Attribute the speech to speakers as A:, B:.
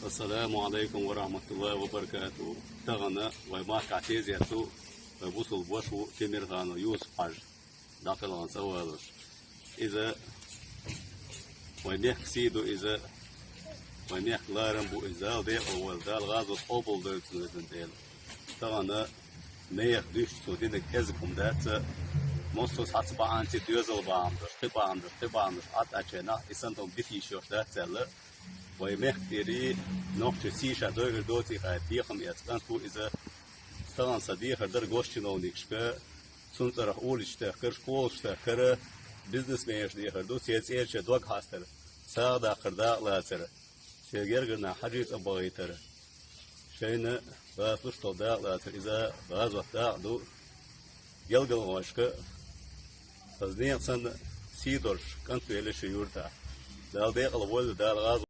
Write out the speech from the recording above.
A: السلام عليكم ورحمة الله وبركاته. تغنى وما كعتيز يتو وبوصل بوشو تمرغانو يوسف حاج داخل عن سوالش إذا ونيح سيدو إذا ونيح لارن بو إذا دي أول دال غازو أوبل دوتن وزن ديل تغنى نيح ديشتو دين كذبهم دات مستوس حسب أنتي دوزل بعمر تبعمر عط أجنا إسانتهم بتيشوش دات سلا ويمختري نقطة سيشة دوغر دوتي خايف ديخم يتقن تو إذا تغن صديق در گوشتنو نيكشكا سنتر أولش تأخر شكولش تأخر بزنس ميش ديخر دو سيز إيرش دوغ هاستر ساغدا قرداء لاتر سيغرغرنا حجيز أبغيتر شينا غاسلوش طلداء لاتر إذا غاز وقتاء دو يلغل واشكا فزنيق سن سيدورش كنتو يلش يورتا دال ديق الوال دال غاز